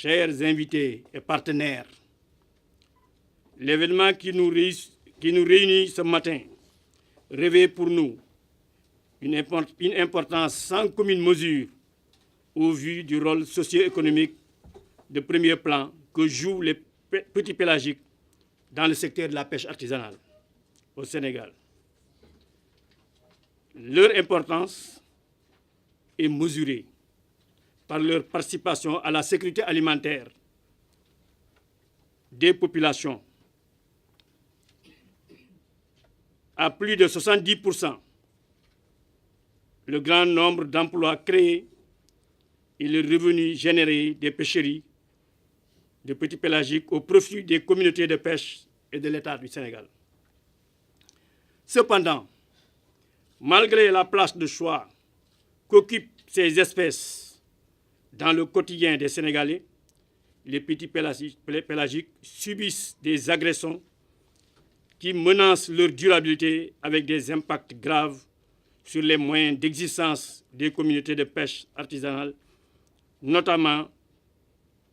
chers invités et partenaires, l'événement qui nous réunit ce matin revêt pour nous une importance sans commune mesure au vu du rôle socio-économique de premier plan que jouent les petits pélagiques dans le secteur de la pêche artisanale au Sénégal. Leur importance est mesurée par leur participation à la sécurité alimentaire des populations. À plus de 70%, le grand nombre d'emplois créés et le revenu généré des pêcheries de petits pélagiques au profit des communautés de pêche et de l'État du Sénégal. Cependant, malgré la place de choix qu'occupent ces espèces dans le quotidien des Sénégalais, les petits pélagiques subissent des agressions qui menacent leur durabilité avec des impacts graves sur les moyens d'existence des communautés de pêche artisanale, notamment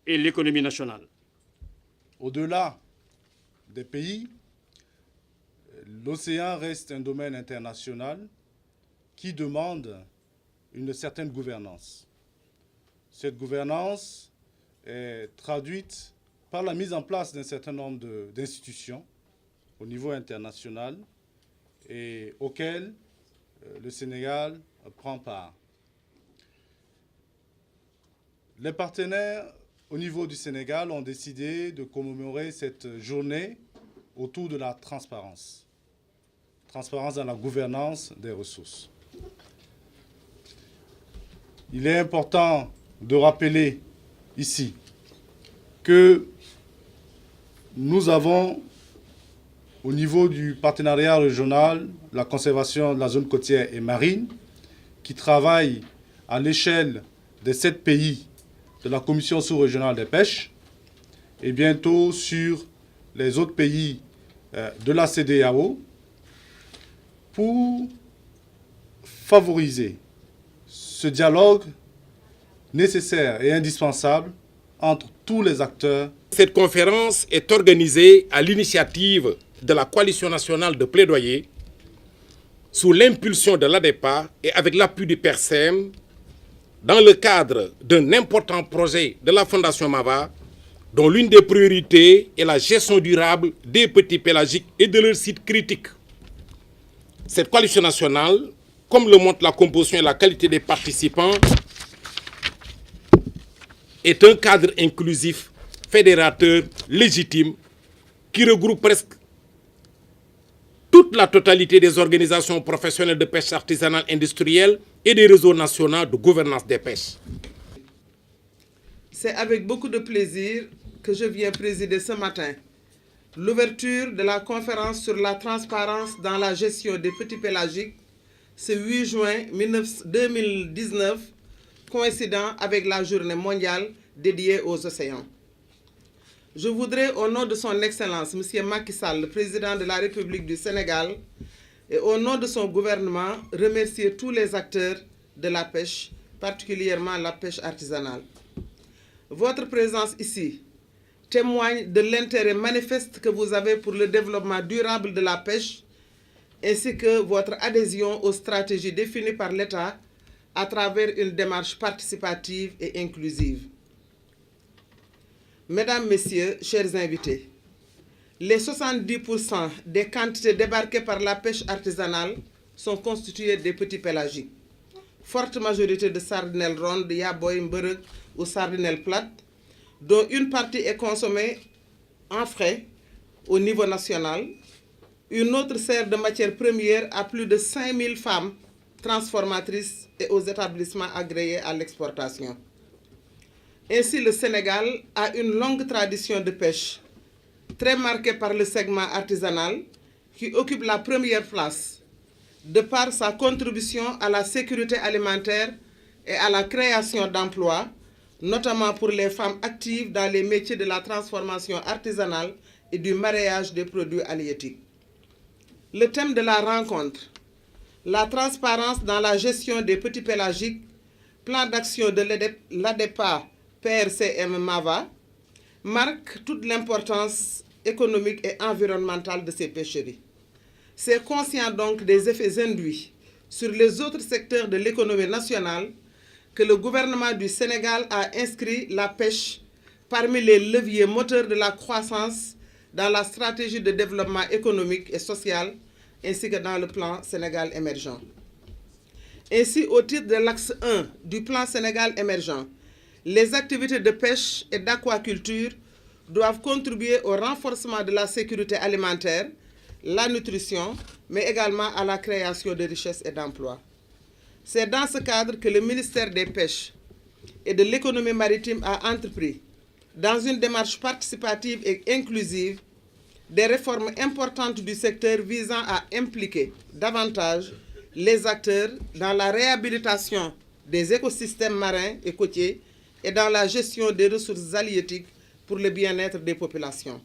et l'économie nationale. Au-delà des pays, l'océan reste un domaine international qui demande une certaine gouvernance. Cette gouvernance est traduite par la mise en place d'un certain nombre d'institutions au niveau international et auxquelles le Sénégal prend part. Les partenaires au niveau du Sénégal ont décidé de commémorer cette journée autour de la transparence. Transparence dans la gouvernance des ressources. Il est important de rappeler ici que nous avons, au niveau du partenariat régional, la conservation de la zone côtière et marine, qui travaille à l'échelle des 7 pays de la Commission sous-régionale des pêches et bientôt sur les autres pays de la CEDEAO pour favoriser ce dialogue nécessaire et indispensable entre tous les acteurs. Cette conférence est organisée à l'initiative de la Coalition nationale de plaidoyer sous l'impulsion de l'ADEPA et avec l'appui du PERSEM dans le cadre d'un important projet de la Fondation MAVA dont l'une des priorités est la gestion durable des petits pélagiques et de leurs sites critiques. Cette coalition nationale, comme le montre la composition et la qualité des participants, est un cadre inclusif, fédérateur, légitime, qui regroupe presque toute la totalité des organisations professionnelles de pêche artisanale industrielle et des réseaux nationaux de gouvernance des pêches. C'est avec beaucoup de plaisir que je viens présider ce matin l'ouverture de la conférence sur la transparence dans la gestion des petits pélagiques ce 8 juin 2019, coïncidant avec la journée mondiale dédiée aux océans. Je voudrais, au nom de son Excellence, M. Macky Sall, le président de la République du Sénégal, et au nom de son gouvernement, remercier tous les acteurs de la pêche, particulièrement la pêche artisanale. Votre présence ici témoigne de l'intérêt manifeste que vous avez pour le développement durable de la pêche, ainsi que votre adhésion aux stratégies définies par l'État à travers une démarche participative et inclusive. Mesdames, Messieurs, chers invités, les 70% des quantités débarquées par la pêche artisanale sont constituées des petits pélagiques. Forte majorité de sardinelles rondes, yaboy, mbeurek ou sardinelles plates, dont une partie est consommée en frais au niveau national. Une autre sert de matière première à plus de 5000 femmes transformatrices et aux établissements agréés à l'exportation. Ainsi, le Sénégal a une longue tradition de pêche, très marquée par le segment artisanal, qui occupe la première place, de par sa contribution à la sécurité alimentaire et à la création d'emplois, notamment pour les femmes actives dans les métiers de la transformation artisanale et du mareyage des produits halieutiques. Le thème de la rencontre, la transparence dans la gestion des petits pélagiques, plan d'action de l'ADEPA PRCM Mava, marque toute l'importance économique et environnementale de ces pêcheries. C'est conscient donc des effets induits sur les autres secteurs de l'économie nationale que le gouvernement du Sénégal a inscrit la pêche parmi les leviers moteurs de la croissance dans la stratégie de développement économique et social ainsi que dans le plan Sénégal émergent. Ainsi, au titre de l'axe 1 du plan Sénégal émergent, les activités de pêche et d'aquaculture doivent contribuer au renforcement de la sécurité alimentaire, la nutrition, mais également à la création de richesses et d'emplois. C'est dans ce cadre que le ministère des Pêches et de l'économie maritime a entrepris, dans une démarche participative et inclusive, des réformes importantes du secteur visant à impliquer davantage les acteurs dans la réhabilitation des écosystèmes marins et côtiers et dans la gestion des ressources halieutiques pour le bien-être des populations.